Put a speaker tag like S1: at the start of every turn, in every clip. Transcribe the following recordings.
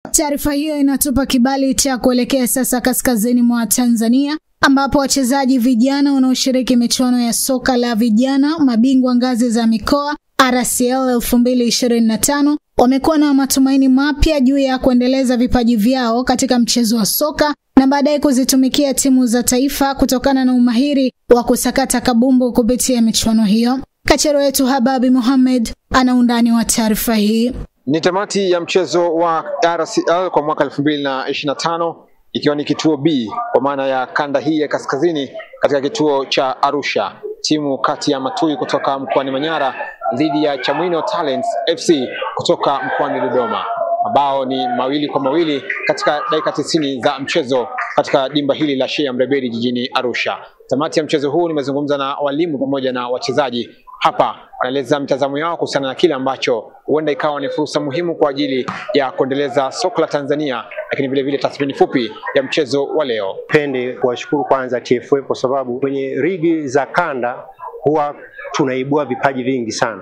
S1: Taarifa hiyo inatupa kibali cha kuelekea sasa kaskazini mwa Tanzania, ambapo wachezaji vijana wanaoshiriki michuano ya soka la vijana mabingwa ngazi za mikoa RCL 2025 wamekuwa na matumaini mapya juu ya kuendeleza vipaji vyao katika mchezo wa soka na baadaye kuzitumikia timu za taifa kutokana na umahiri wa kusakata kabumbu kupitia michuano hiyo. Kachero wetu Hababi Mohamed ana undani wa taarifa hii.
S2: Ni tamati ya mchezo wa RCL kwa mwaka 2025 ikiwa ni kituo B kwa maana ya kanda hii ya kaskazini katika kituo cha Arusha. Timu kati ya Matui kutoka mkoani Manyara dhidi ya Chamwino Talents FC kutoka mkoani Dodoma. Mabao ni 2-2 katika dakika 90 za mchezo katika dimba hili la Sheikh Amri Abeid jijini Arusha. Tamati ya mchezo huu nimezungumza na walimu pamoja na wachezaji. Hapa wanaeleza mtazamo yao kuhusiana na kile ambacho huenda ikawa ni fursa muhimu kwa ajili ya kuendeleza soka la Tanzania, lakini vile vile tathmini fupi ya mchezo wa leo.
S3: Pende kuwashukuru kwanza TFF kwa sababu kwenye ligi za kanda huwa tunaibua vipaji vingi sana.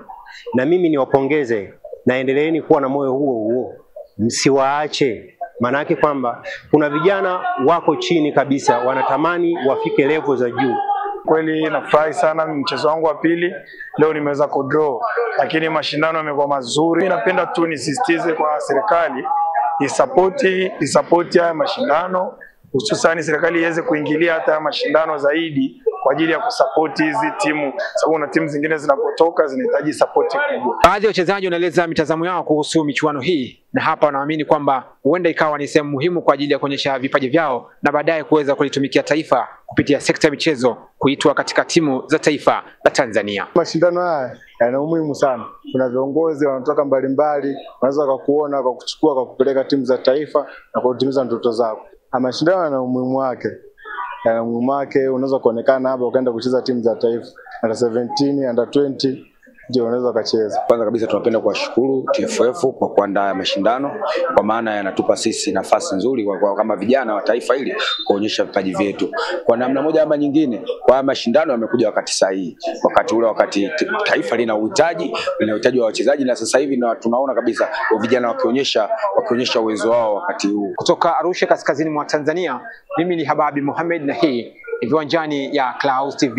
S3: Na mimi niwapongeze, naendeleeni kuwa na moyo huo. Msiwaache. Maana yake kwamba kuna vijana wako chini kabisa wanatamani wafike level za juu.
S4: Kweli nafurahi sana, mchezo wangu wa pili leo nimeweza kudraw, lakini mashindano yamekuwa mazuri. Mimi napenda tu nisisitize kwa serikali isapoti haya mashindano, hususan serikali iweze kuingilia hata mashindano zaidi kwa ajili ya kusapoti hizi timu, sababu na timu zingine zinapotoka zinahitaji support kubwa.
S2: Baadhi ya wachezaji wanaeleza mitazamo yao kuhusu michuano hii, na hapa wanaamini kwamba huenda ikawa ni sehemu muhimu kwa ajili ya kuonyesha vipaji vyao na baadaye kuweza kulitumikia taifa kupitia sekta ya michezo kuitwa katika timu za taifa la Tanzania.
S5: Mashindano haya yana umuhimu sana. Kuna viongozi wanatoka mbalimbali, wanaweza kukuona kwa kuchukua kwa kupeleka timu za taifa na kutimiza ndoto zao. Mashindano yana umuhimu wake. Unaweza kuonekana hapa ukaenda kucheza timu za taifa under 17, under 20 ndio unaweza kucheza.
S6: Kwanza kabisa tunapenda kuwashukuru TFF kwa kuandaa mashindano, kwa maana yanatupa sisi nafasi nzuri kama vijana wa taifa hili kuonyesha vipaji vyetu. Kwa namna moja ama nyingine, kwa mashindano yamekuja wakati sahihi. Wakati taifa lina uhitaji wa wachezaji, na sasa hivi na tunaona kabisa vijana wakionyesha uwezo wao wakati huu.
S2: Kutoka Arusha kaskazini mwa Tanzania, mimi ni Hababi Mohamed na hii ni Viwanjani ya Clouds TV.